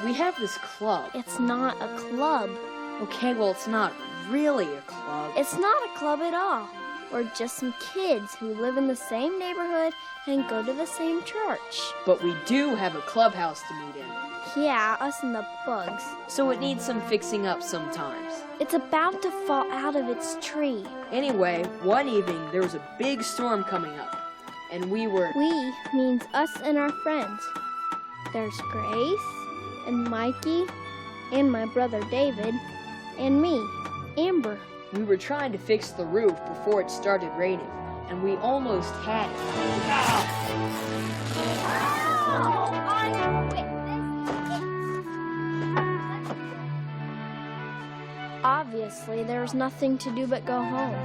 We have this club. It's not a club. Okay, well, it's not really a club. It's not a club at all. We're just some kids who live in the same neighborhood and go to the same church. But we do have a clubhouse to meet in. Yeah, us and the bugs. So it needs some fixing up sometimes. It's about to fall out of its tree. Anyway, one evening there was a big storm coming up, and we means us and our friends. There's Grace and Mikey and my brother David and me, Amber. We were trying to fix the roof before it started raining, and we almost had it. Obviously, there was nothing to do but go home.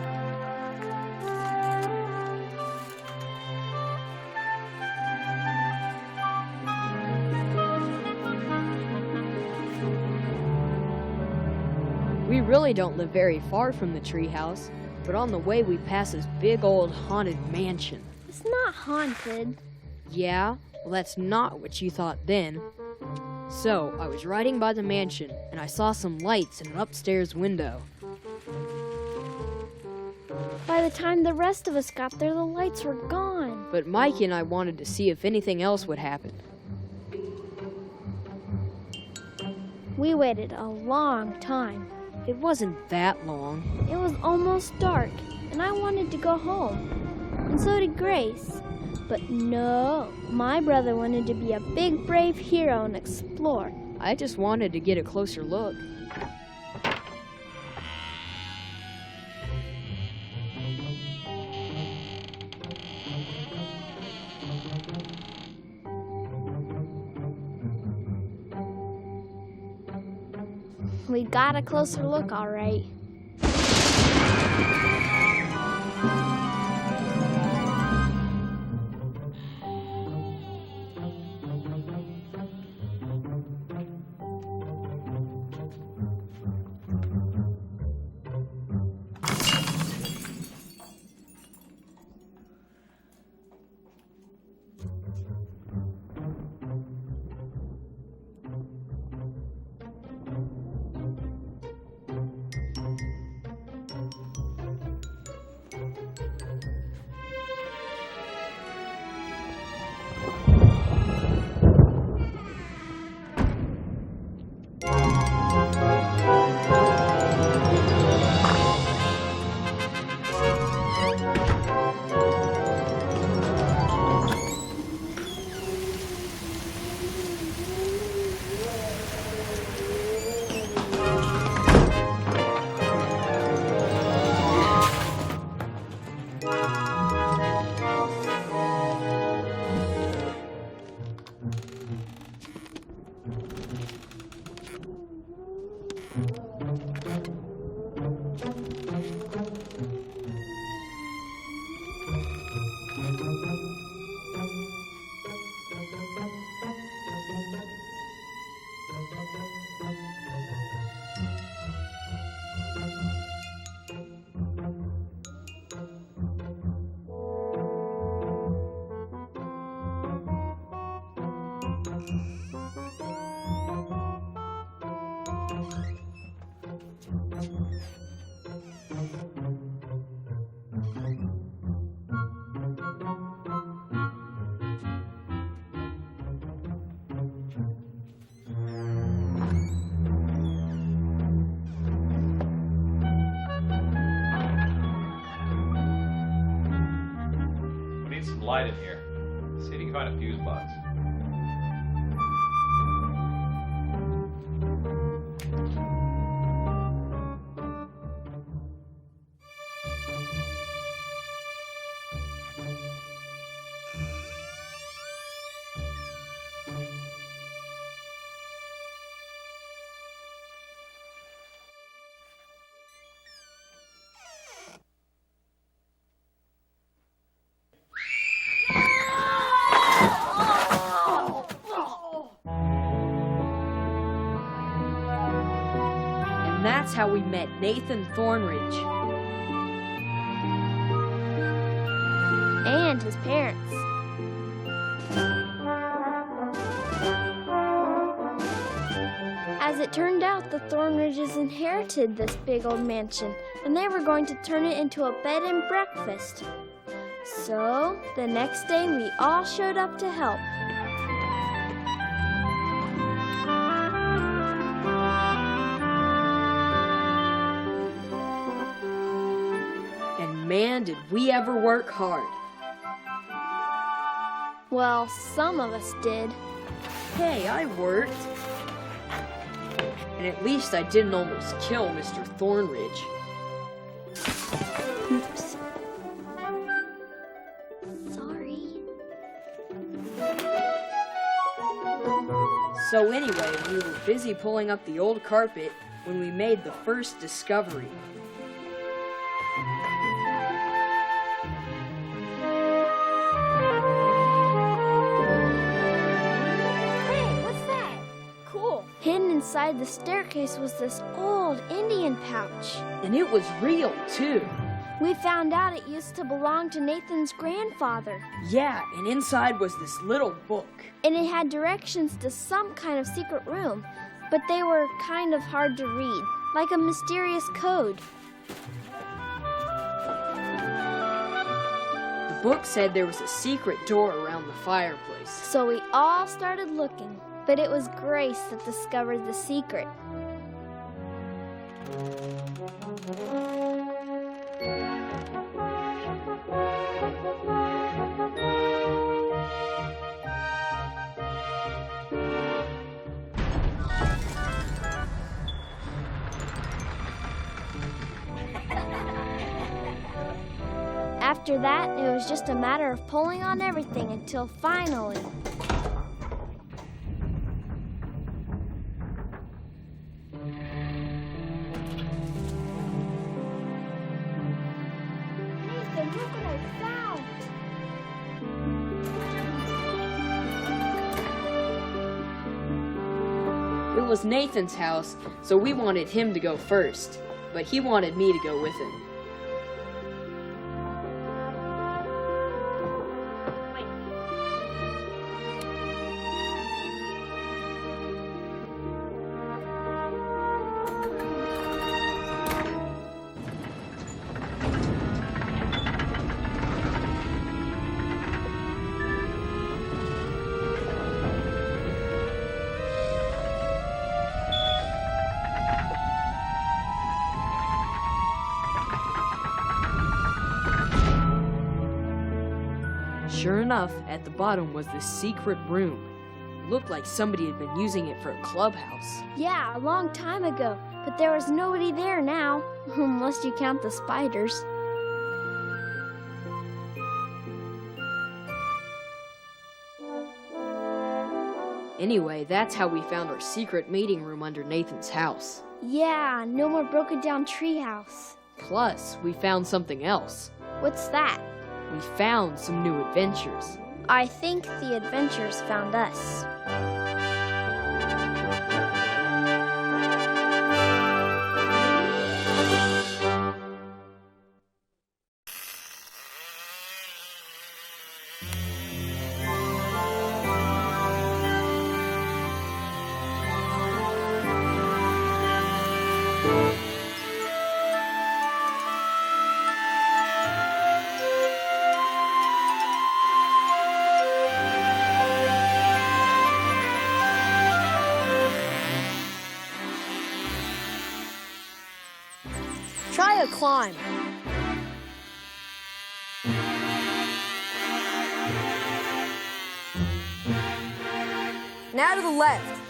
We really don't live very far from the treehouse, but on the way we pass this big old haunted mansion. It's not haunted. Yeah? Well, that's not what you thought then. So, I was riding by the mansion, and I saw some lights in an upstairs window. By the time the rest of us got there, the lights were gone. But Mikey and I wanted to see if anything else would happen. We waited a long time. It wasn't that long. It was almost dark, and I wanted to go home. And so did Grace. But no, my brother wanted to be a big, brave hero and explore. I just wanted to get a closer look. We got a closer look, all right. Light in here. See if you can find a fuse box. That's how we met Nathan Thornridge. And his parents. it turned out the Thornridges inherited this big old mansion, and they were going to turn it into a bed and breakfast. So, the next day we all showed up to help. And man, did we ever work hard. Well, some of us did. Hey, I worked. And at least I didn't almost kill Mr. Thornridge. Oops. Sorry. So anyway, we were busy pulling up the old carpet when we made the first discovery. Hidden inside the staircase was this old Indian pouch. And it was real, too. We found out it used to belong to Nathan's grandfather. Yeah, and inside was this little book. And it had directions to some kind of secret room, but they were kind of hard to read, like a mysterious code. The book said there was a secret door around the fireplace. So we all started looking. But it was Grace that discovered the secret. After that, it was just a matter of pulling on everything until finally... It was Nathan's house, so we wanted him to go first, but he wanted me to go with him. Sure enough, at the bottom was this secret room. It looked like somebody had been using it for a clubhouse. Yeah, a long time ago, but there was nobody there now, unless you count the spiders. Anyway, that's how we found our secret meeting room under Nathan's house. Yeah, no more broken down treehouse. Plus, we found something else. What's that? We found some new adventures. I think the adventures found us. Try a climb. Now to the left.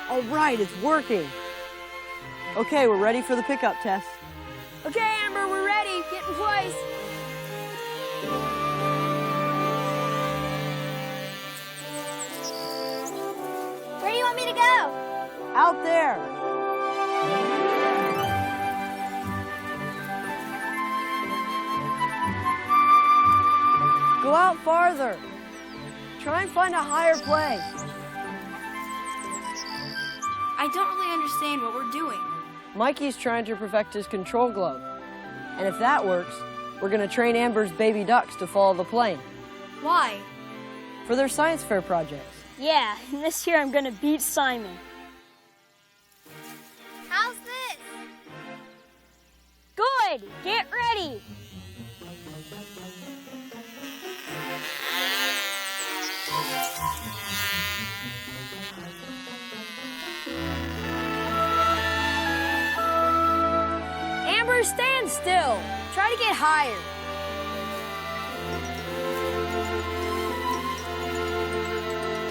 All right, it's working. Okay, we're ready for the pickup test. Okay, Amber, we're ready. Get in place. Where do you want me to go? Out there. Go out farther. Try and find a higher place. I don't really understand what we're doing. Mikey's trying to perfect his control glove. And if that works, we're going to train Amber's baby ducks to follow the plane. Why? for their science fair projects. Yeah, and this year I'm gonna beat Simon. How's this? Good! Get ready! Amber, stand still. Try to get higher.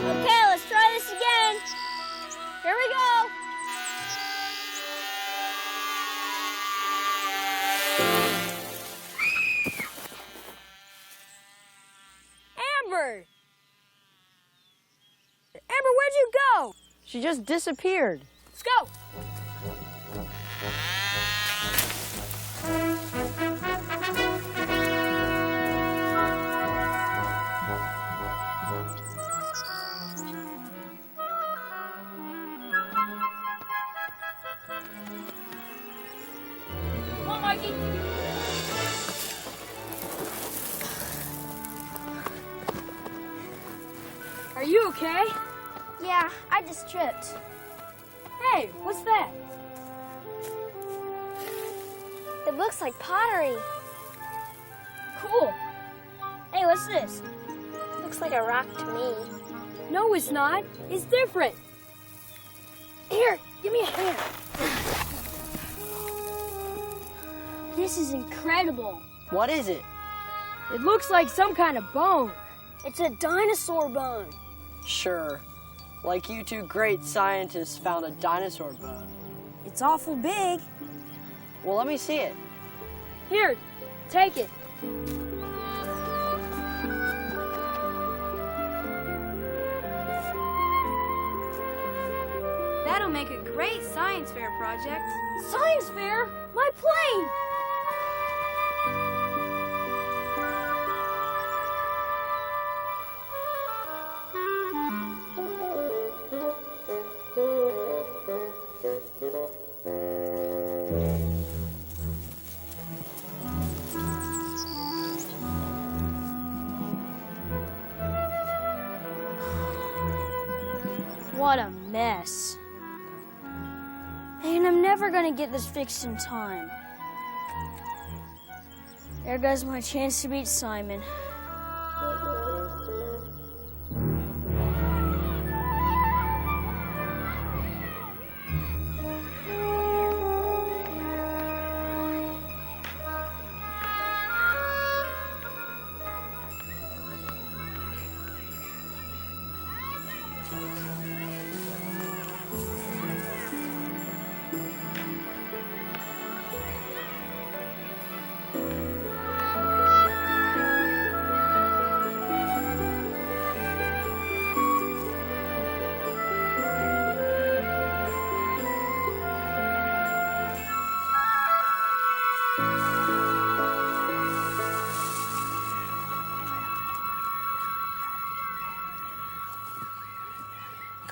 Okay, let's try this again. Here we go. Amber! Amber, where'd you go? She just disappeared. Let's go. Come on, Mikey. Are you okay? Yeah, I just tripped. Hey, what's that? It looks like pottery. Cool. Hey, what's this? Looks like a rock to me. No, it's not. It's different. Here, give me a hand. This is incredible. What is it? It looks like some kind of bone. It's a dinosaur bone. Sure. Like you two great scientists found a dinosaur bone. It's awful big. Well, let me see it. Here, take it. That'll make a great science fair project. Science fair? My plane! What a mess. And I'm never gonna get this fixed in time. There goes my chance to beat Simon.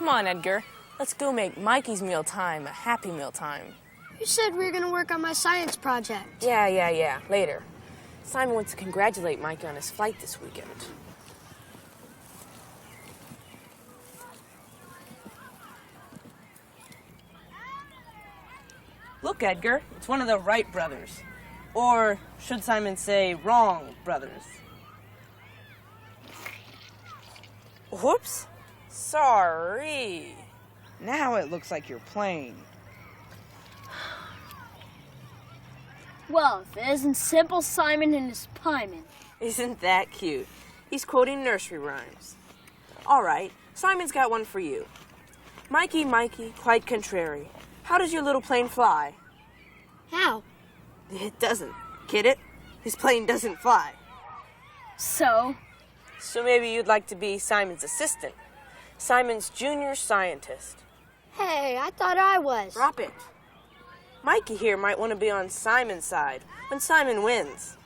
Come on, Edgar. Let's go make Mikey's mealtime a happy mealtime. You said we were gonna work on my science project. Yeah. Later. Simon wants to congratulate Mikey on his flight this weekend. Look, Edgar, it's one of the Wright brothers. Or should Simon say wrong brothers? Whoops. Sorry. Now it looks like you're playing. Well, if it isn't Simple Simon and his pieman. Isn't that cute? He's quoting nursery rhymes. All right, Simon's got one for you. Mikey, quite contrary. How does your little plane fly? How? It doesn't. Get it? His plane doesn't fly. So maybe you'd like to be Simon's assistant. Simon's junior scientist. hey, I thought I was. Drop it. Mikey here might want to be on Simon's side when Simon wins.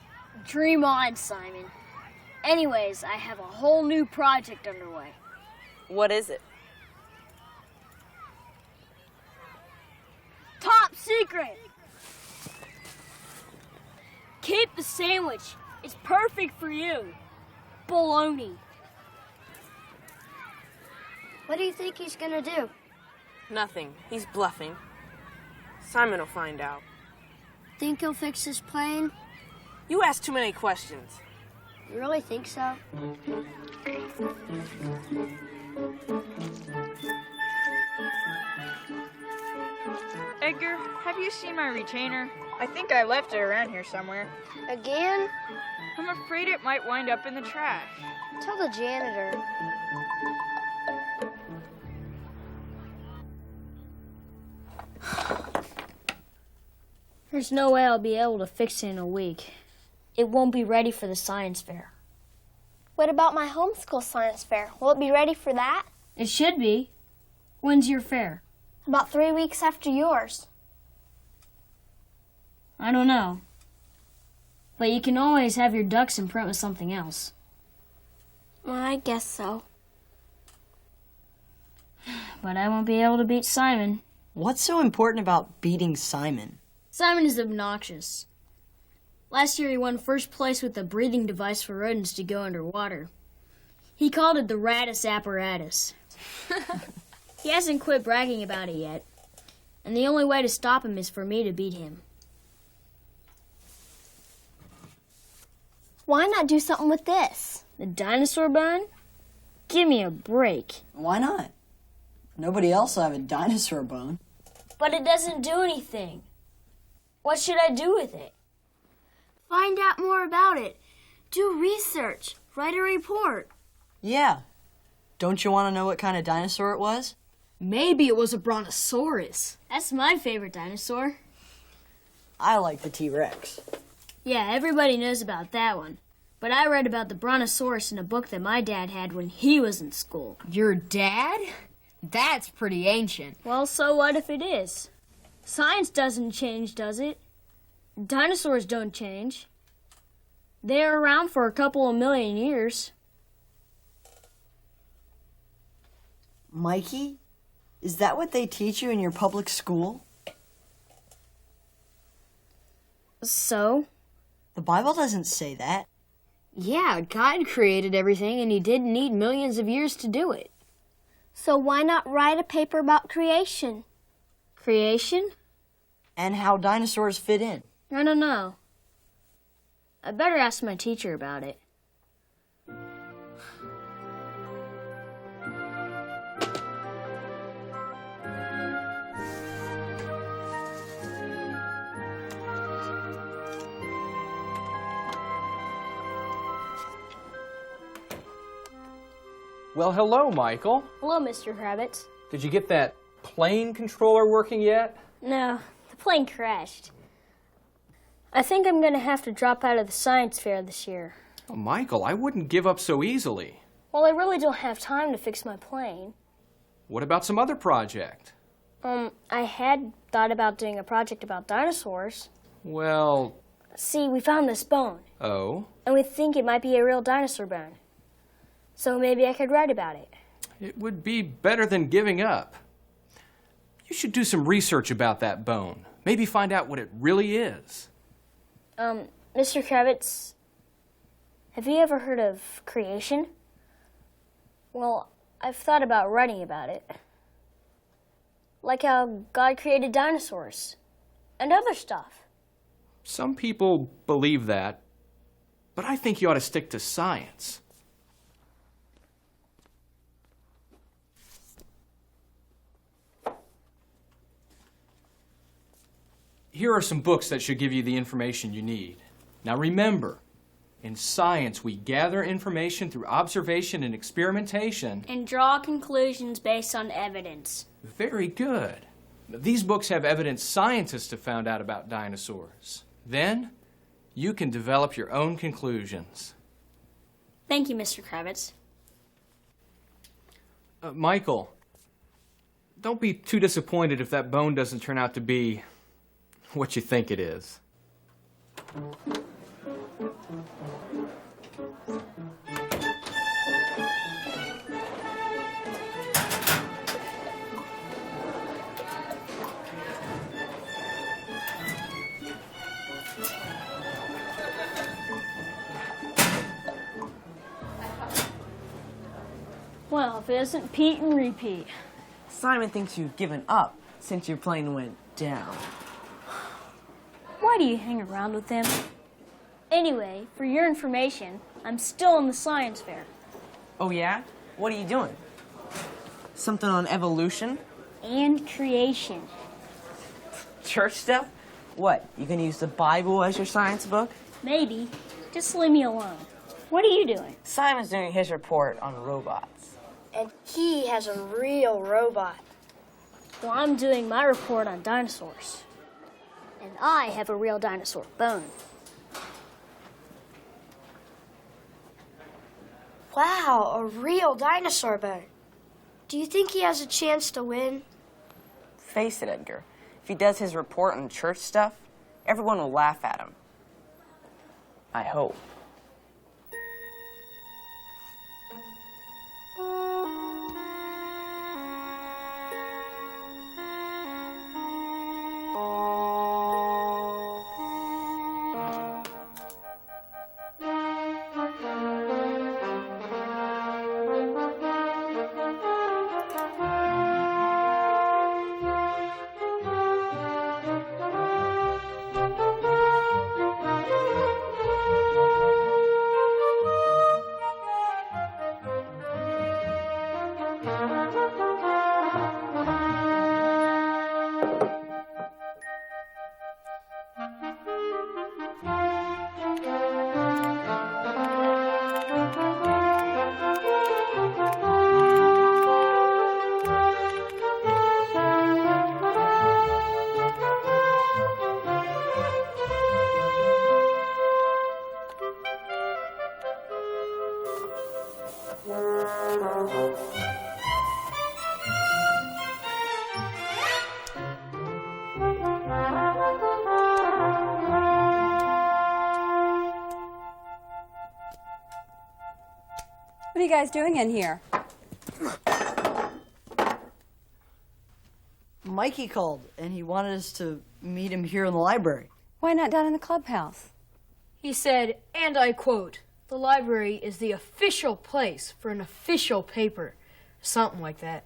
Dream on, Simon. Anyways, I have a whole new project underway. What is it? Top secret! Keep the sandwich. It's perfect for you. Bologna. What do you think he's gonna do? Nothing. He's bluffing. Simon will find out. Think he'll fix his plane? You ask too many questions. You really think so? Edgar, have you seen my retainer? I think I left it around here somewhere. Again? I'm afraid it might wind up in the trash. Tell the janitor. There's no way I'll be able to fix it in a week. It won't be ready for the science fair. What about my homeschool science fair? Will it be ready for that? It should be. When's your fair? About 3 weeks after yours. I don't know. But you can always have your ducks in print with something else. Well, I guess so. But I won't be able to beat Simon. What's so important about beating Simon? Simon is obnoxious. Last year he won first place with a breathing device for rodents to go underwater. He called it the Ratus apparatus. He hasn't quit bragging about it yet. And the only way to stop him is for me to beat him. Why not do something with this? The dinosaur bone? Give me a break. Why not? Nobody else will have a dinosaur bone. But it doesn't do anything. What should I do with it? Find out more about it. Do research. Write a report. Yeah. Don't you want to know what kind of dinosaur it was? Maybe it was a brontosaurus. That's my favorite dinosaur. I like the T-Rex. Yeah, everybody knows about that one. But I read about the brontosaurus in a book that my dad had when he was in school. Your dad? That's pretty ancient. Well, so what if it is? Science doesn't change, does it? Dinosaurs don't change. They're around for a couple of million years. Mikey, is that what they teach you in your public school? So? The Bible doesn't say that. Yeah, God created everything and he didn't need millions of years to do it. So why not write a paper about creation? Creation? And how dinosaurs fit in. I don't know. I better ask my teacher about it. Well, hello, Michael. Hello, Mr. Kravitz. Did you get that plane controller working yet? No, the plane crashed. I think I'm going to have to drop out of the science fair this year. Oh, Michael, I wouldn't give up so easily. Well, I really don't have time to fix my plane. What about some other project? I had thought about doing a project about dinosaurs. Well... See, we found this bone. Oh? And we think it might be a real dinosaur bone. So maybe I could write about it. It would be better than giving up. You should do some research about that bone. Maybe find out what it really is. Mr. Kravitz, have you ever heard of creation? Well, I've thought about writing about it. Like how God created dinosaurs and other stuff. Some people believe that, but I think you ought to stick to science. Here are some books that should give you the information you need. Now remember, in science we gather information through observation and experimentation. And draw conclusions based on evidence. Very good. These books have evidence scientists have found out about dinosaurs. Then, you can develop your own conclusions. Thank you, Mr. Kravitz. Michael, don't be too disappointed if that bone doesn't turn out to be what you think it is. Well, if it isn't Pete and repeat. Simon thinks you've given up since your plane went down. Why do you hang around with him? Anyway, for your information, I'm still in the science fair. Oh, yeah? What are you doing? Something on evolution? And creation. Church stuff? What, you gonna use the Bible as your science book? Maybe. Just leave me alone. What are you doing? Simon's doing his report on robots. And he has a real robot. Well, I'm doing my report on dinosaurs. And I have a real dinosaur bone. Wow, a real dinosaur bone. Do you think he has a chance to win? Face it, Edgar. If he does his report on church stuff, everyone will laugh at him. I hope. What are you guys doing in here? Mikey called, and he wanted us to meet him here in the library. Why not down in the clubhouse? He said, and I quote, "The library is the official place for an official paper." Something like that.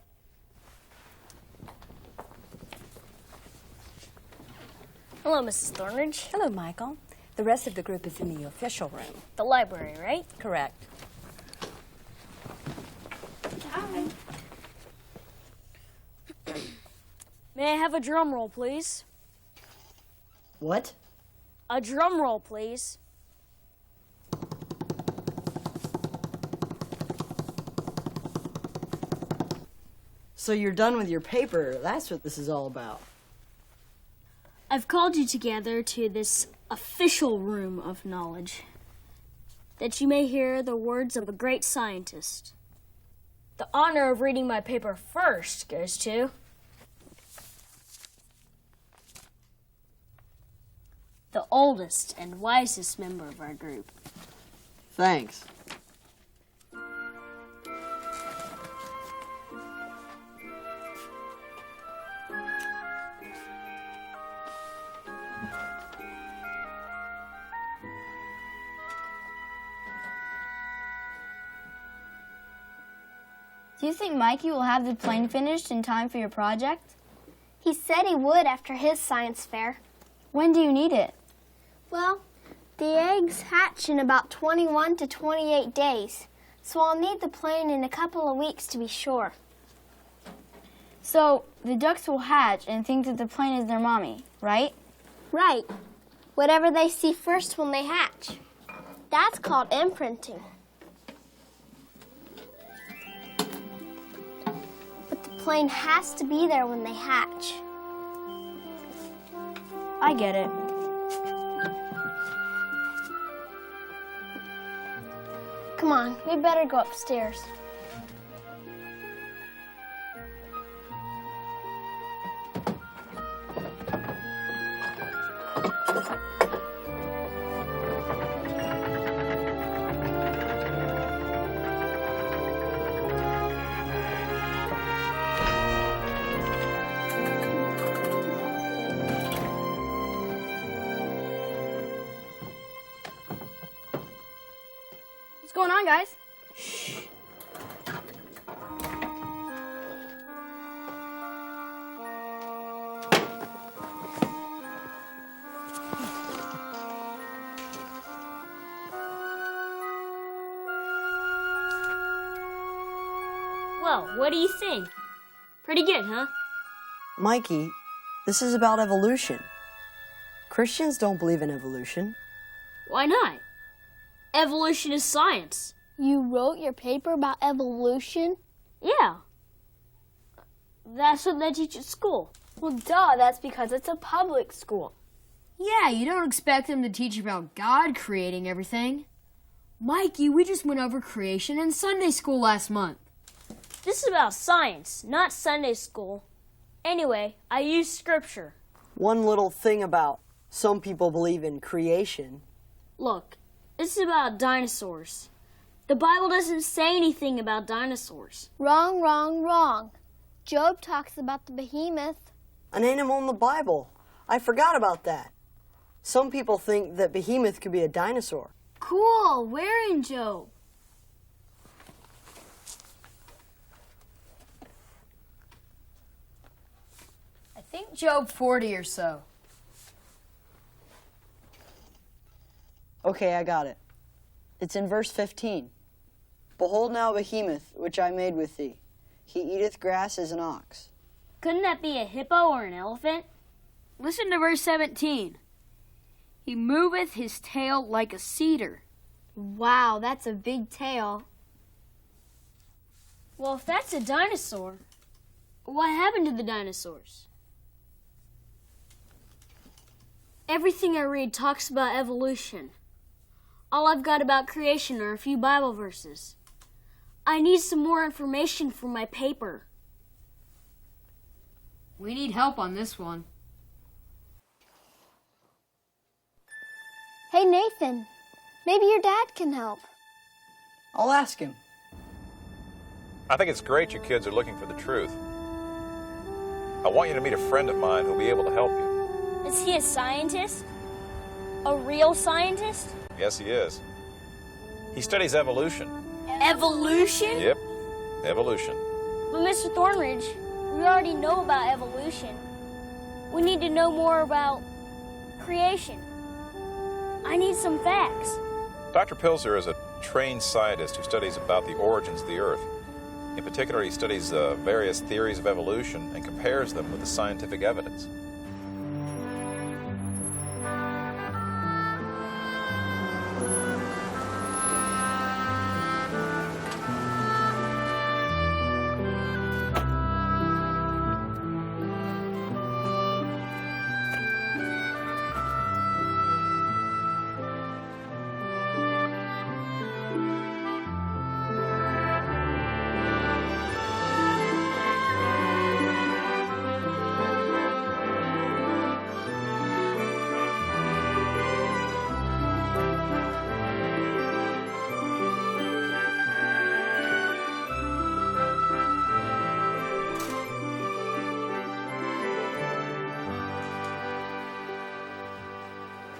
Hello, Mrs. Thornridge. Hello, Michael. The rest of the group is in the official room. The library, right? Correct. May I have a drum roll, please? What? A drum roll, please. So you're done with your paper. That's what this is all about. I've called you together to this official room of knowledge, that you may hear the words of a great scientist. The honor of reading my paper first goes to the oldest and wisest member of our group. Thanks. Do you think Mikey will have the plane finished in time for your project? He said he would after his science fair. When do you need it? Well, the eggs hatch in about 21 to 28 days, so I'll need the plane in a couple of weeks to be sure. So the ducks will hatch and think that the plane is their mommy, right? Right. Whatever they see first when they hatch. That's called imprinting. But the plane has to be there when they hatch. I get it. Come on, we better go upstairs. What's going on, guys? Well, what do you think? Pretty good, huh? Mikey, this is about evolution. Christians don't believe in evolution. Why not? Evolution is science. You wrote your paper about evolution? Yeah. That's what they teach at school. Well, duh, that's because it's a public school. Yeah, you don't expect them to teach about God creating everything. Mikey, we just went over creation in Sunday school last month. This is about science, not Sunday school. Anyway, I use scripture. One little thing about some people believe in creation. Look, this is about dinosaurs. The Bible doesn't say anything about dinosaurs. Wrong, wrong, wrong. Job talks about the behemoth. An animal in the Bible. I forgot about that. Some people think that behemoth could be a dinosaur. Cool, where in Job? I think Job 40 or so. Okay, I got it. It's in verse 15. Behold now a behemoth, which I made with thee. He eateth grass as an ox. Couldn't that be a hippo or an elephant? Listen to verse 17. He moveth his tail like a cedar. Wow, that's a big tail. Well, if that's a dinosaur, what happened to the dinosaurs? Everything I read talks about evolution. All I've got about creation are a few Bible verses. I need some more information for my paper. We need help on this one. Hey, Nathan, maybe your dad can help. I'll ask him. I think it's great you kids are looking for the truth. I want you to meet a friend of mine who'll be able to help you. Is he a scientist? A real scientist? Yes, he is. He studies evolution. Evolution? Yep, evolution. But Mr. Thornridge, we already know about evolution. We need to know more about creation. I need some facts. Dr. Pilzer is a trained scientist who studies about the origins of the Earth. In particular, he studies various theories of evolution and compares them with the scientific evidence.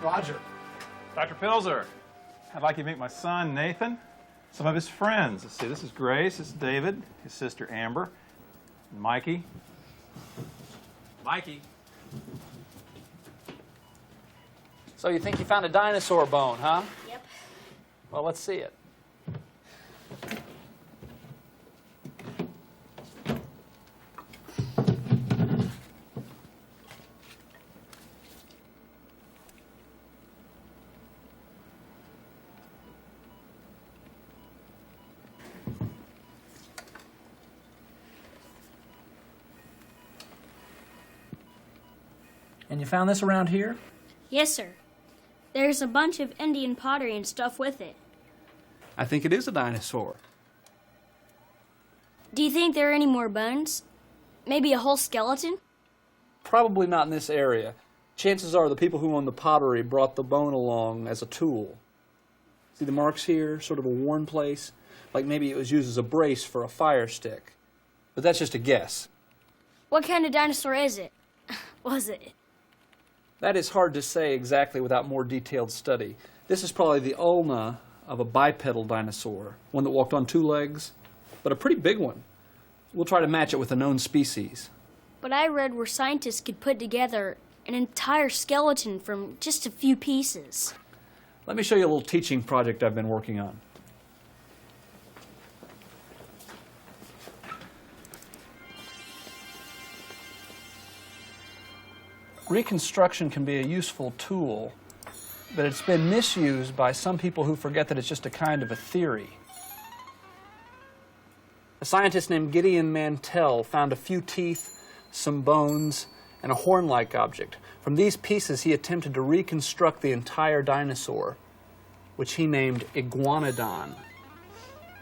Roger. Dr. Pilzer, I'd like you to meet my son, Nathan, some of his friends. Let's see, this is Grace, this is David, his sister Amber, and Mikey. Mikey. So you think you found a dinosaur bone, huh? Yep. Well, let's see it. And you found this around here? Yes, sir. There's a bunch of Indian pottery and stuff with it. I think it is a dinosaur. Do you think there are any more bones? Maybe a whole skeleton? Probably not in this area. Chances are the people who own the pottery brought the bone along as a tool. See the marks here? Sort of a worn place? Like maybe it was used as a brace for a fire stick. But that's just a guess. What kind of dinosaur is it? Was it? That is hard to say exactly without more detailed study. This is probably the ulna of a bipedal dinosaur, one that walked on 2 legs, but a pretty big one. We'll try to match it with a known species. But I read where scientists could put together an entire skeleton from just a few pieces. Let me show you a little teaching project I've been working on. Reconstruction can be a useful tool, but it's been misused by some people who forget that it's just a kind of a theory. A scientist named Gideon Mantell found a few teeth, some bones, and a horn-like object. From these pieces, he attempted to reconstruct the entire dinosaur, which he named Iguanodon.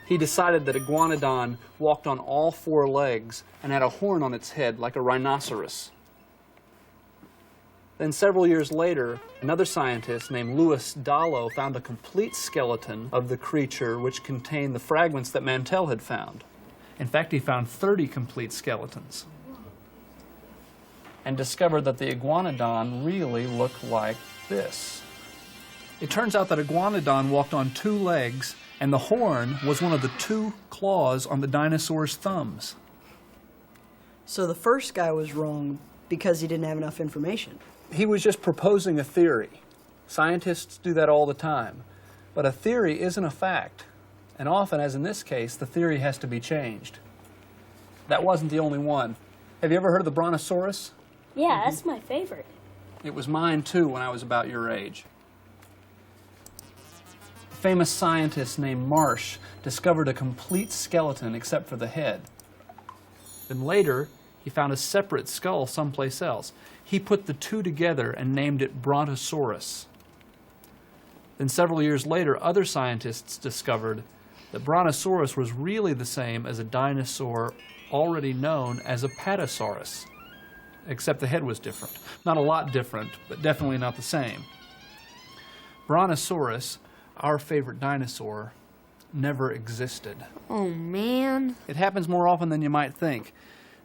He decided that Iguanodon walked on all four legs and had a horn on its head like a rhinoceros. Then several years later, another scientist named Louis Dallo found a complete skeleton of the creature which contained the fragments that Mantell had found. In fact, he found 30 complete skeletons and discovered that the Iguanodon really looked like this. It turns out that Iguanodon walked on two legs, and the horn was one of the two claws on the dinosaur's thumbs. So the first guy was wrong because he didn't have enough information. He was just proposing a theory. Scientists do that all the time. But a theory isn't a fact. And often, as in this case, the theory has to be changed. That wasn't the only one. Have you ever heard of the Brontosaurus? Yeah, that's my favorite. It was mine, too, when I was about your age. A famous scientist named Marsh discovered a complete skeleton except for the head. Then later, he found a separate skull someplace else. He put the two together and named it Brontosaurus. Then several years later, other scientists discovered that Brontosaurus was really the same as a dinosaur already known as Apatosaurus, except the head was different. Not a lot different, but definitely not the same. Brontosaurus, our favorite dinosaur, never existed. Oh, man. It happens more often than you might think.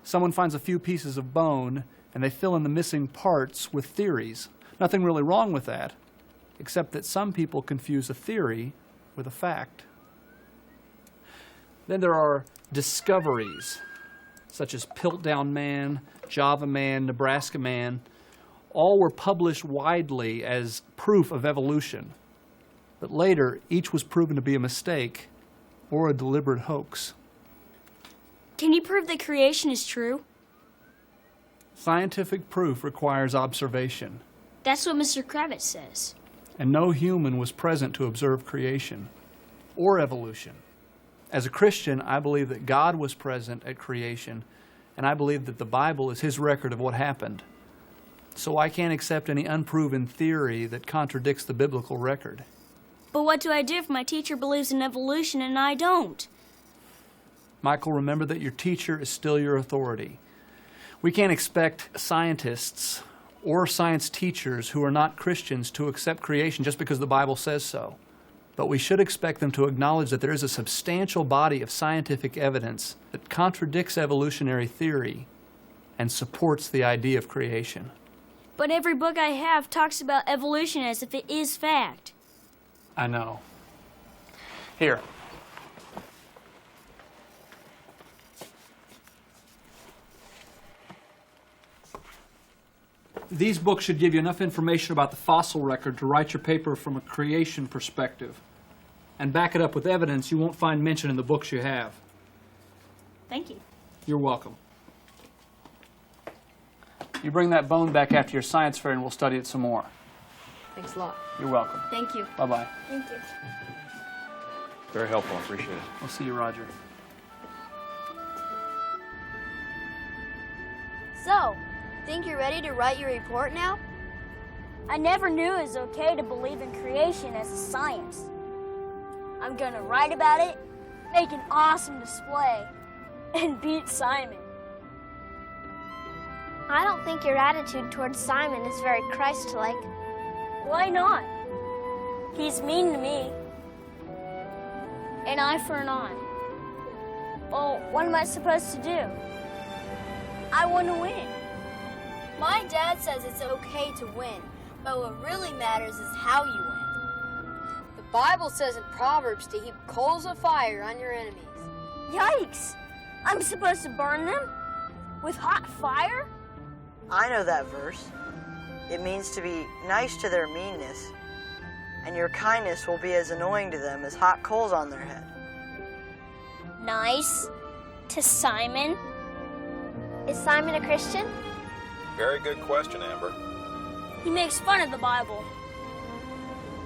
Someone finds a few pieces of bone, and they fill in the missing parts with theories. Nothing really wrong with that, except that some people confuse a theory with a fact. Then there are discoveries, such as Piltdown Man, Java Man, Nebraska Man. All were published widely as proof of evolution. But later, each was proven to be a mistake or a deliberate hoax. Can you prove that creation is true? Scientific proof requires observation. That's what Mr. Kravitz says. And no human was present to observe creation or evolution. As a Christian, I believe that God was present at creation, and I believe that the Bible is His record of what happened. So I can't accept any unproven theory that contradicts the biblical record. But what do I do if my teacher believes in evolution and I don't? Michael, remember that your teacher is still your authority. We can't expect scientists or science teachers who are not Christians to accept creation just because the Bible says so. But we should expect them to acknowledge that there is a substantial body of scientific evidence that contradicts evolutionary theory and supports the idea of creation. But every book I have talks about evolution as if it is fact. I know. Here. These books should give you enough information about the fossil record to write your paper from a creation perspective and back it up with evidence you won't find mentioned in the books you have. Thank you. You're welcome. You bring that bone back after your science fair and we'll study it some more. Thanks a lot. You're welcome. Thank you. Bye-bye. Thank you. Very helpful. I appreciate it. We'll see you, Roger. So, think you're ready to write your report now? I never knew it was okay to believe in creation as a science. I'm gonna write about it, make an awesome display, and beat Simon. I don't think your attitude towards Simon is very Christ-like. Why not? He's mean to me. An eye for an eye. Well, what am I supposed to do? I want to win. My dad says it's okay to win, but what really matters is how you win. The Bible says in Proverbs to heap coals of fire on your enemies. Yikes! I'm supposed to burn them? With hot fire? I know that verse. It means to be nice to their meanness, and your kindness will be as annoying to them as hot coals on their head. Nice? To Simon? Is Simon a Christian? Very good question, Amber. He makes fun of the Bible.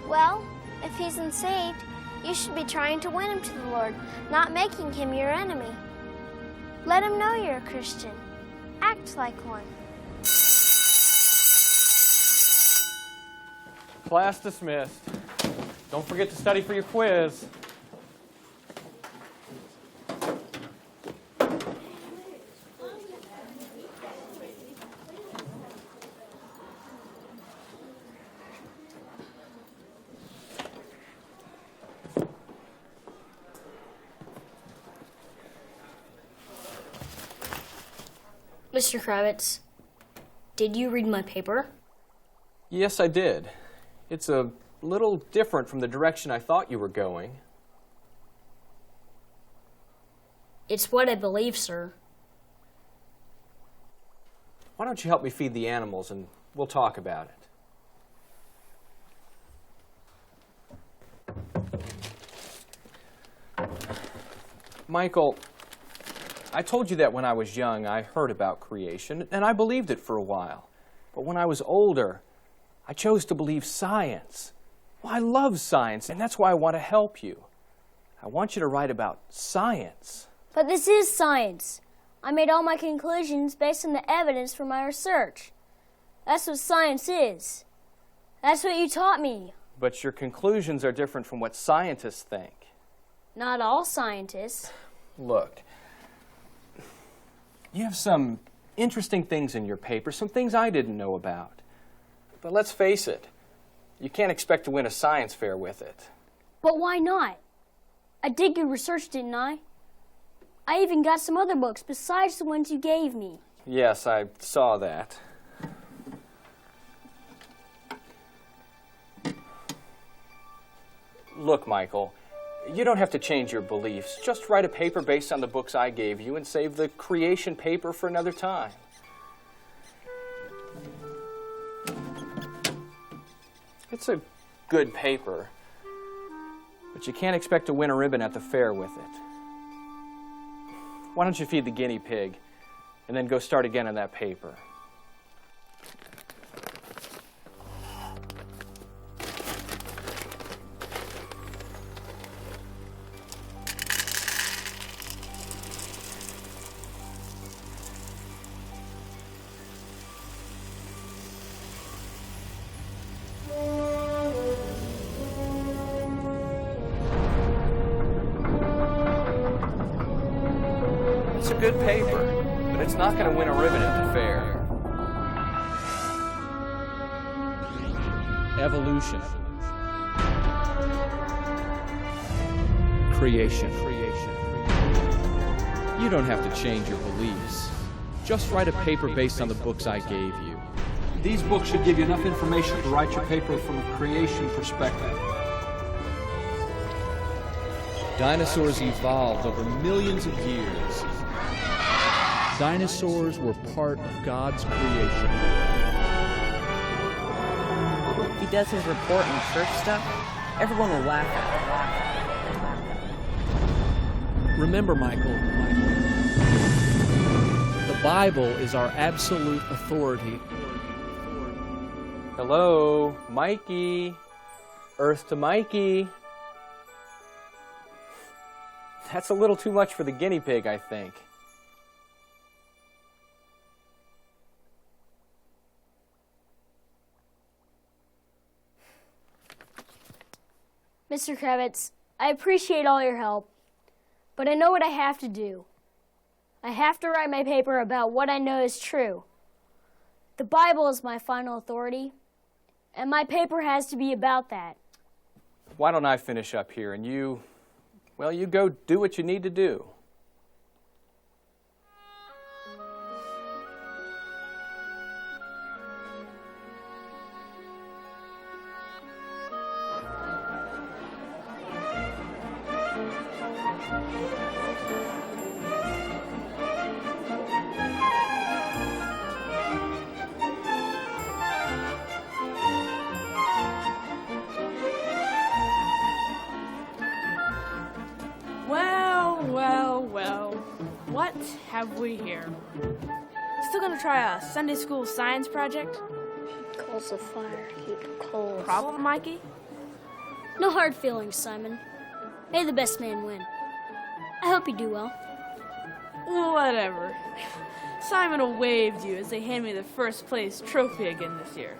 Well, if he's unsaved, you should be trying to win him to the Lord, not making him your enemy. Let him know you're a Christian. Act like one. Class dismissed. Don't forget to study for your quiz. Mr. Kravitz, did you read my paper? Yes, I did. It's a little different from the direction I thought you were going. It's what I believe, sir. Why don't you help me feed the animals and we'll talk about it. Michael, I told you that when I was young I heard about creation and I believed it for a while. But when I was older, I chose to believe science. Well, I love science, and that's why I want to help you. I want you to write about science. But this is science. I made all my conclusions based on the evidence from my research. That's what science is. That's what you taught me. But your conclusions are different from what scientists think. Not all scientists. Look, you have some interesting things in your paper, some things I didn't know about. But let's face it, you can't expect to win a science fair with it. But why not? I did good research, didn't I? I even got some other books besides the ones you gave me. Yes, I saw that. Look, Michael, you don't have to change your beliefs. Just write a paper based on the books I gave you and save the creation paper for another time. It's a good paper, but you can't expect to win a ribbon at the fair with it. Why don't you feed the guinea pig and then go start again on that paper? It's a good paper, but it's not going to win a ribbon at the fair. Evolution. Creation. You don't have to change your beliefs. Just write a paper based on the books I gave you. These books should give you enough information to write your paper from a creation perspective. Dinosaurs evolved over millions of years. Dinosaurs were part of God's creation. If he does his report on church stuff, everyone will laugh at him. Remember, Michael, the Bible is our absolute authority. Hello, Mikey. Earth to Mikey. That's a little too much for the guinea pig, I think. Mr. Kravitz, I appreciate all your help, but I know what I have to do. I have to write my paper about what I know is true. The Bible is my final authority, and my paper has to be about that. Why don't I finish up here and you go do what you need to do. Well, what have we here? Still gonna try a Sunday school science project? Cool. calls the fire heap coals. Problem, Mikey? No hard feelings, Simon. May the best man win. I hope you do well. Whatever. Simon will wave to you as they hand me the first place trophy again this year.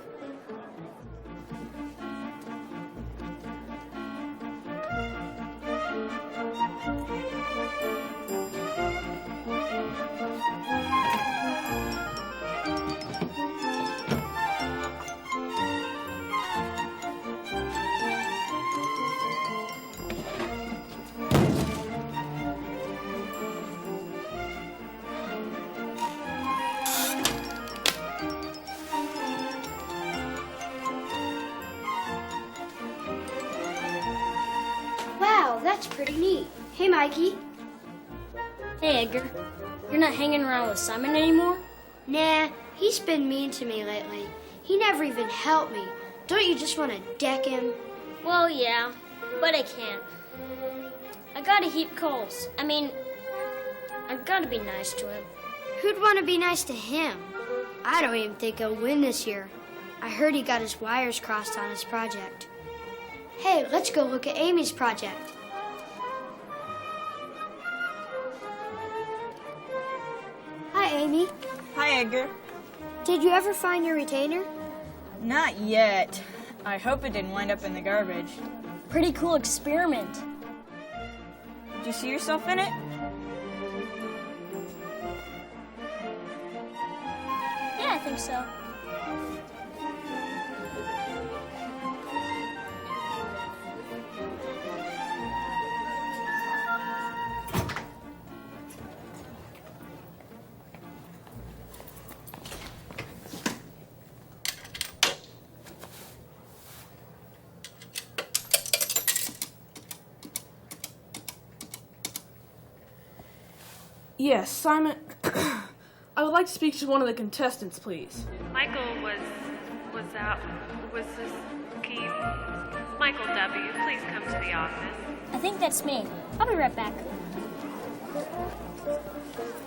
Wow, that's pretty neat. Hey, Mikey. Hey, Edgar. You're not hanging around with Simon anymore? Nah, he's been mean to me lately. He never even helped me. Don't you just want to deck him? Well, yeah, but I can't. I gotta heap coals. I've gotta be nice to him. Who'd want to be nice to him? I don't even think he'll win this year. I heard he got his wires crossed on his project. Hey, let's go look at Amy's project. Hi, Amy. Hi, Edgar. Did you ever find your retainer? Not yet. I hope it didn't wind up in the garbage. Pretty cool experiment. Did you see yourself in it? Yeah, I think so. Yes, Simon. I would like to speak to one of the contestants, please. Michael was this Keith? Michael W., please come to the office. I think that's me. I'll be right back.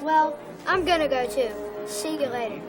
Well, I'm gonna go too. See you later.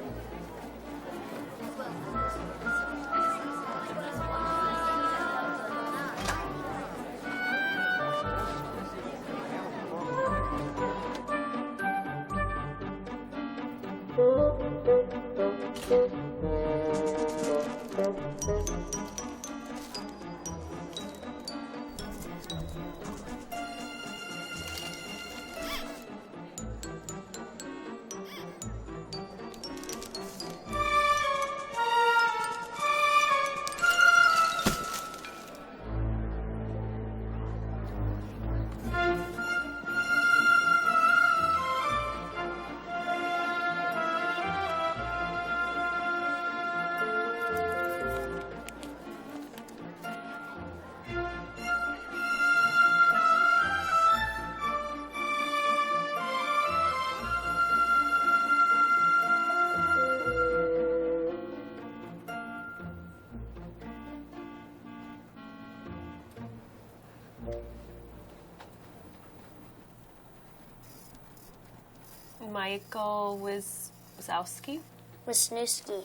Michael Wazowski? Wisniewski.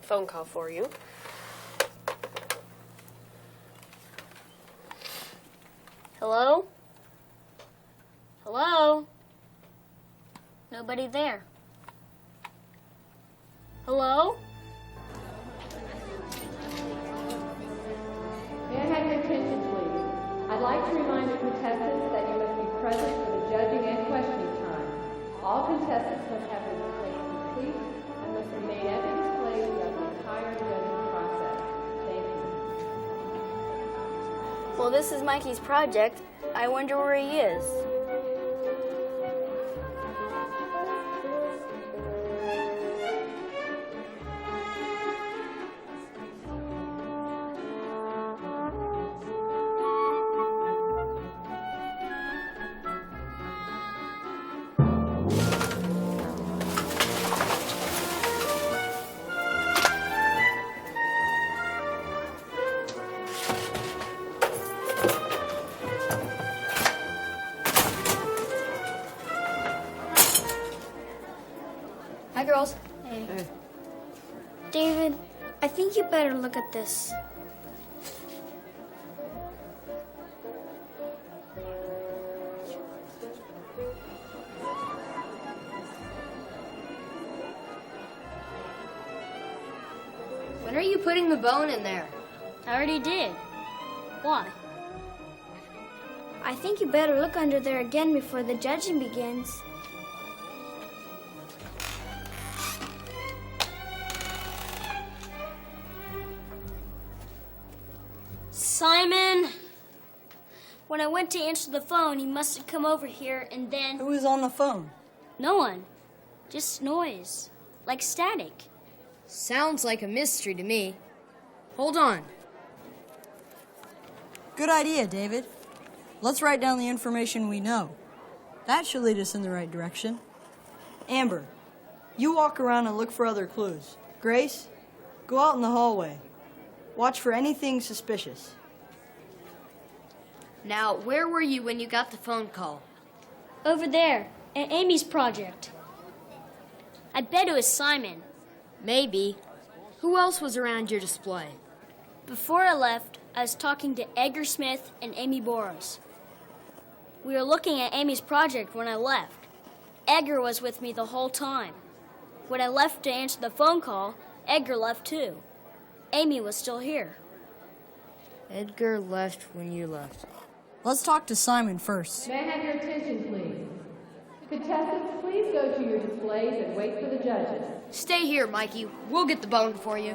Phone call for you. Hello? Hello? Nobody there. Hello? May I have your attention, please? I'd like to remind the contestants that you must be present for the judging and questioning time. All contestants must have their displays complete and must remain at the display throughout the entire judging process. Thank you. Well, this is Mikey's project. I wonder where he is. Hi, girls. Hey. David, I think you better look at this. When are you putting the bone in there? I already did. Why? I think you better look under there again before the judging begins. Simon! When I went to answer the phone, he must have come over here and then... Who was on the phone? No one. Just noise. Like static. Sounds like a mystery to me. Hold on. Good idea, David. Let's write down the information we know. That should lead us in the right direction. Amber, you walk around and look for other clues. Grace, go out in the hallway. Watch for anything suspicious. Now, where were you when you got the phone call? Over there, at Amy's project. I bet it was Simon. Maybe. Who else was around your display? Before I left, I was talking to Edgar Smith and Amy Boros. We were looking at Amy's project when I left. Edgar was with me the whole time. When I left to answer the phone call, Edgar left too. Amy was still here. Edgar left when you left. Let's talk to Simon first. May I have your attention, please? Contestants, please go to your displays and wait for the judges. Stay here, Mikey. We'll get the bone for you.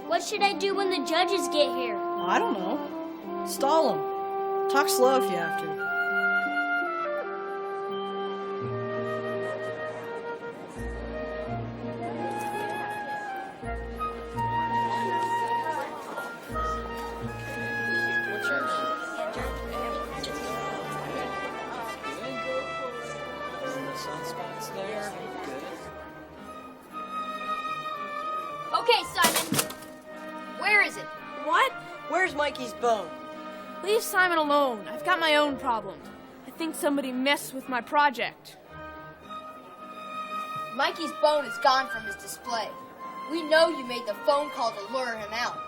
What should I do when the judges get here? I don't know. Stall them. Talk slow if you have to. Okay, Simon. Where is it? What? Where's Mikey's bone? Leave Simon alone. I've got my own problems. I think somebody messed with my project. Mikey's bone is gone from his display. We know you made the phone call to lure him out.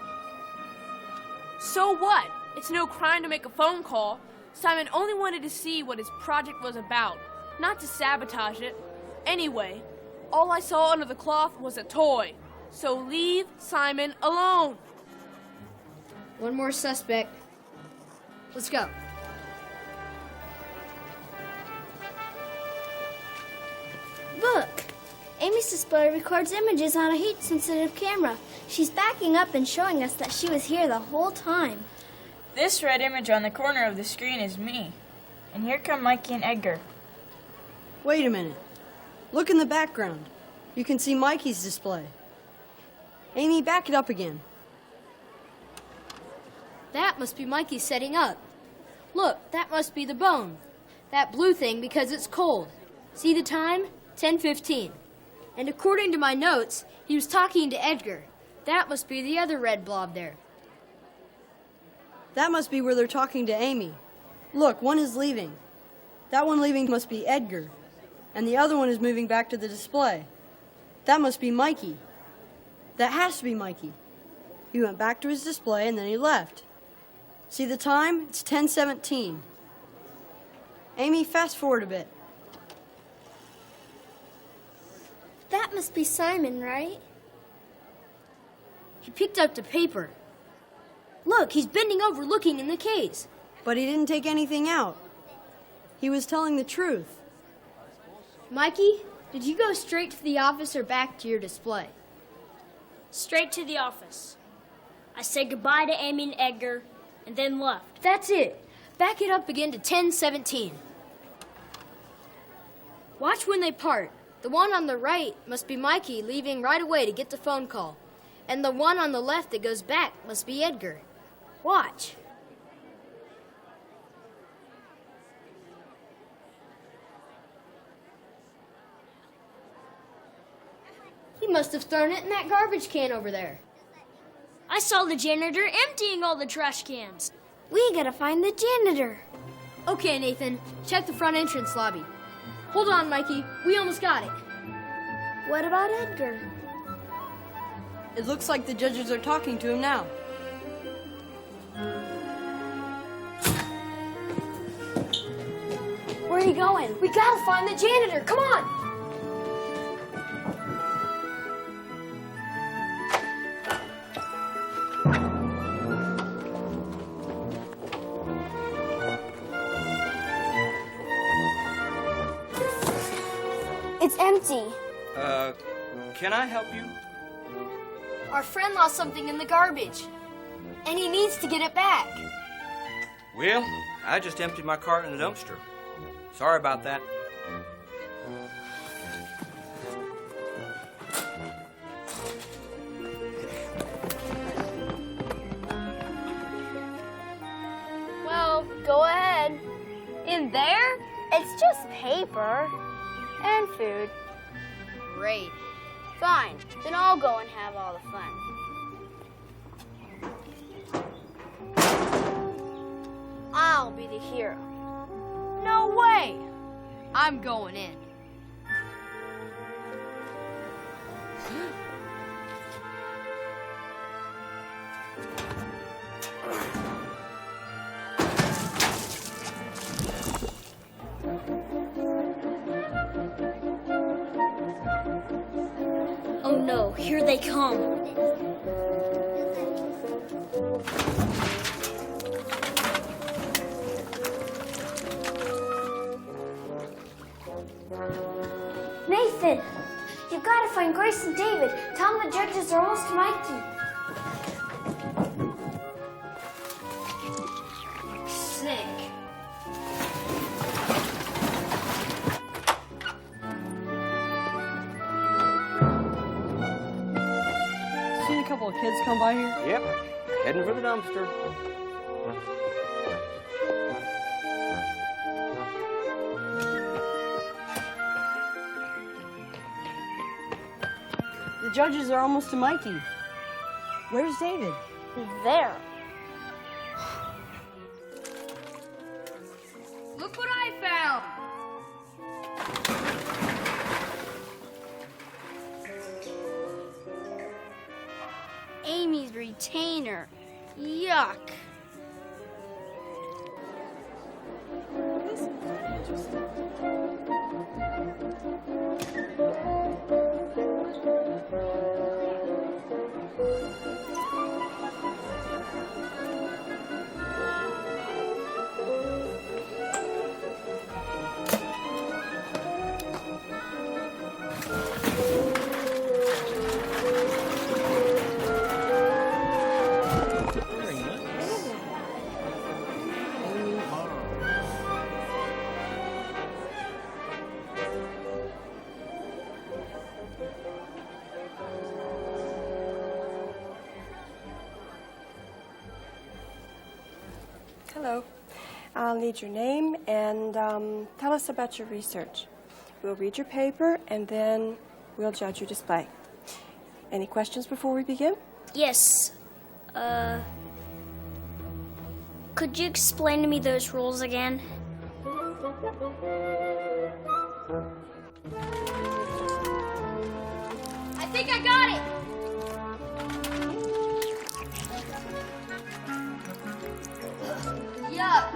So what? It's no crime to make a phone call. Simon only wanted to see what his project was about, not to sabotage it. Anyway, all I saw under the cloth was a toy. So leave Simon alone. One more suspect. Let's go. Look! Amy's display records images on a heat-sensitive camera. She's backing up and showing us that she was here the whole time. This red image on the corner of the screen is me. And here come Mikey and Edgar. Wait a minute. Look in the background. You can see Mikey's display. Amy, back it up again. That must be Mikey setting up. Look, that must be the bone. That blue thing because it's cold. See the time? 10:15. And according to my notes, he was talking to Edgar. That must be the other red blob there. That must be where they're talking to Amy. Look, one is leaving. That one leaving must be Edgar. And the other one is moving back to the display. That must be Mikey. That has to be Mikey. He went back to his display and then he left. See the time? It's 10:17. Amy, fast forward a bit. That must be Simon, right? He picked up the paper. Look, he's bending over looking in the case. But he didn't take anything out. He was telling the truth. Mikey, did you go straight to the office or back to your display? Straight to the office. I said goodbye to Amy and Edgar, and then left. That's it. Back it up again to 10:17. Watch when they part. The one on the right must be Mikey leaving right away to get the phone call. And the one on the left that goes back must be Edgar. Watch. He must have thrown it in that garbage can over there. I saw the janitor emptying all the trash cans. We gotta find the janitor. Okay, Nathan, check the front entrance lobby. Hold on, Mikey. We almost got it. What about Edgar? It looks like the judges are talking to him now. Where are you going? We gotta find the janitor. Come on! It's empty. Can I help you? Our friend lost something in the garbage, and he needs to get it back. Well, I just emptied my cart in the dumpster. Sorry about that. Well, go ahead. In there? It's just paper and food. Great. Fine. Then I'll go and have all the fun. I'll be the hero. No way! I'm going in. Oh no, here they come. Nathan, you've got to find Grace and David. Tell them the judges are almost to Mikey. Sick. Seen a couple of kids come by here? Yep, heading for the dumpster. The judges are almost to Mikey. Where's David? There. Look what I found! Amy's retainer. Yuck. Hello. I'll need your name and tell us about your research. We'll read your paper and then we'll judge your display. Any questions before we begin? Yes. Could you explain to me those rules again? I think I got it. Yuck!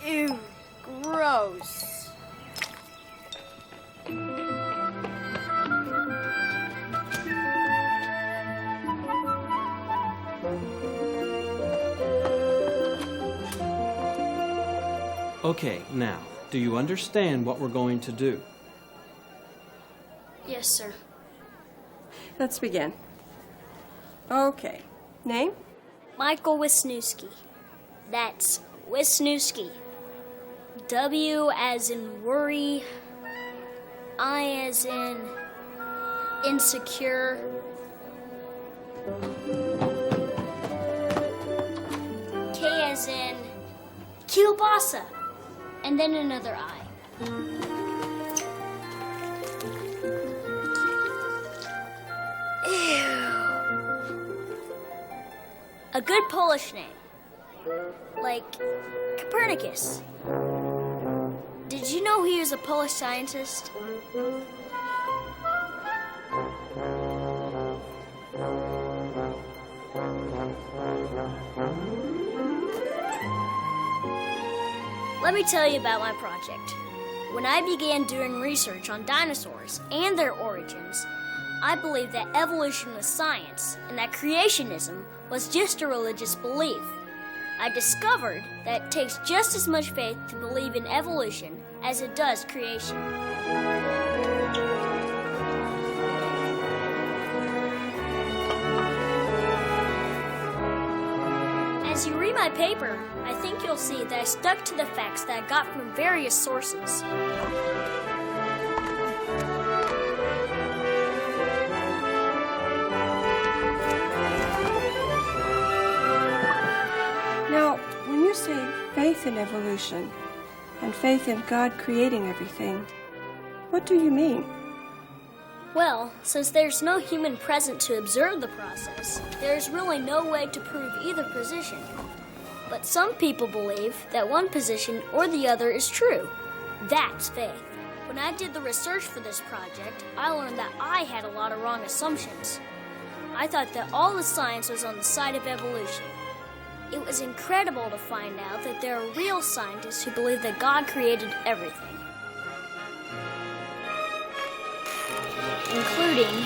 Ew, gross. Okay, now, do you understand what we're going to do? Yes, sir. Let's begin. Okay. Name? Michael Wisniewski. That's Wisniewski. W as in worry. I as in insecure. K as in kielbasa. And then another I. A good Polish name. Like Copernicus. Did you know he was a Polish scientist? Let me tell you about my project. When I began doing research on dinosaurs and their origins, I believed that evolution was science and that creationism was just a religious belief. I discovered that it takes just as much faith to believe in evolution as it does creation. As you read my paper, I think you'll see that I stuck to the facts that I got from various sources. Now, when you say faith in evolution and faith in God creating everything, what do you mean? Well, since there's no human present to observe the process, there's really no way to prove either position. But some people believe that one position or the other is true. That's faith. When I did the research for this project, I learned that I had a lot of wrong assumptions. I thought that all the science was on the side of evolution. It was incredible to find out that there are real scientists who believe that God created everything, including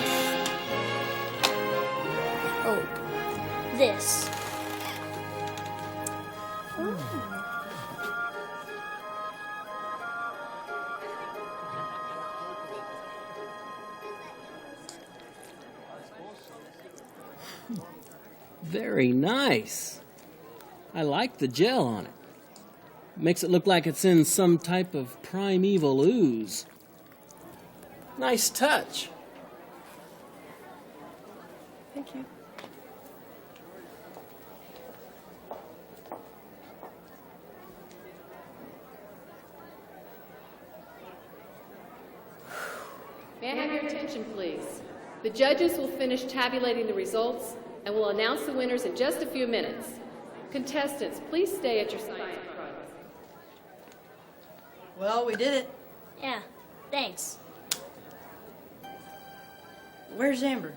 hope. This. Very nice. I like the gel on it. Makes it look like it's in some type of primeval ooze. Nice touch. Thank you. May I have your attention, please? The judges will finish tabulating the results and will announce the winners in just a few minutes. Contestants, please stay at your science project. Well, we did it. Yeah, thanks. Where's Amber?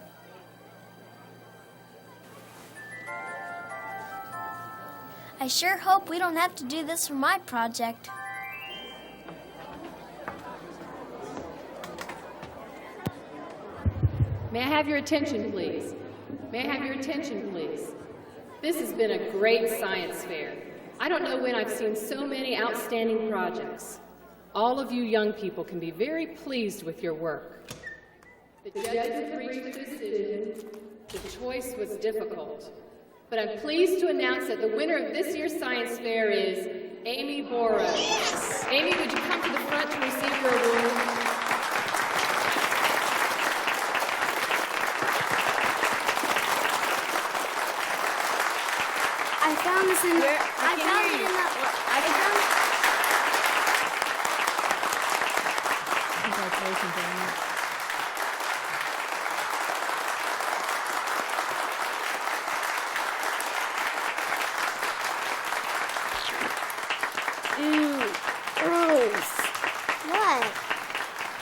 I sure hope we don't have to do this for my project. May I have your attention, please? May I have your attention, please? This has been a great science fair. I don't know when I've seen so many outstanding projects. All of you young people can be very pleased with your work. The judges reached a decision. The choice was difficult. But I'm pleased to announce that the winner of this year's science fair is Amy Borrow. Yes. Amy, would you come to the front to receive your award? I found this in there. I found it in that. I found Congratulations, Amy. Ew, gross. What?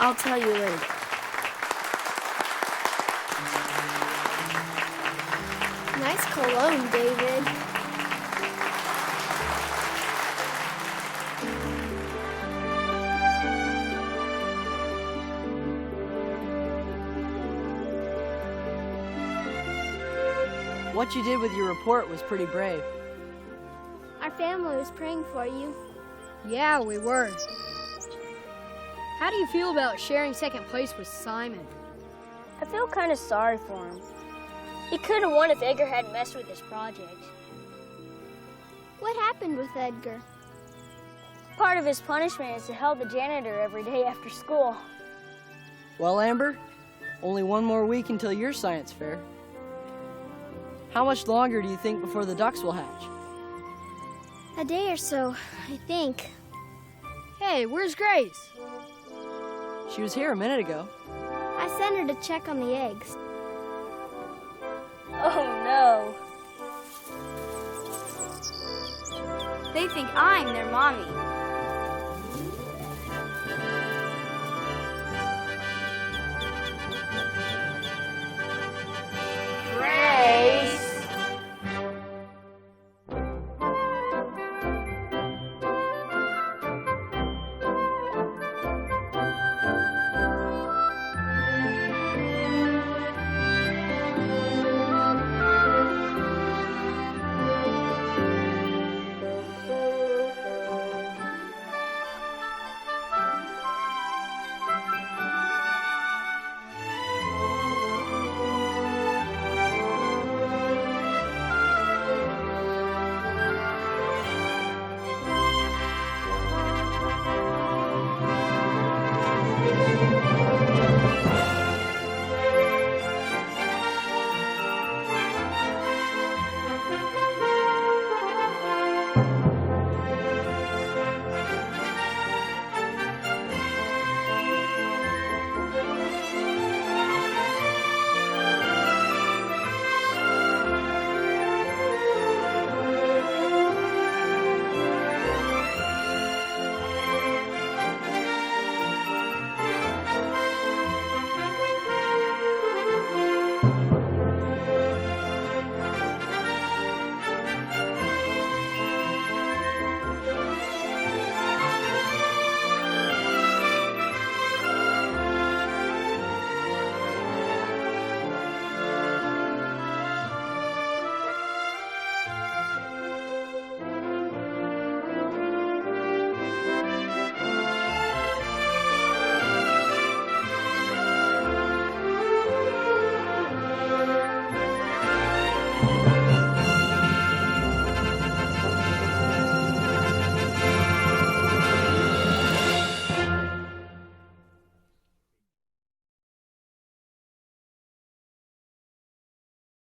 I'll tell you later. Nice cologne, David. What you did with your report was pretty brave. Our family was praying for you. Yeah, we were. How do you feel about sharing second place with Simon? I feel kind of sorry for him. He could have won if Edgar hadn't messed with his project. What happened with Edgar? Part of his punishment is to help the janitor every day after school. Well, Amber, only one more week until your science fair. How much longer do you think before the ducks will hatch? A day or so, I think. Hey, where's Grace? She was here a minute ago. I sent her to check on the eggs. Oh, no. They think I'm their mommy.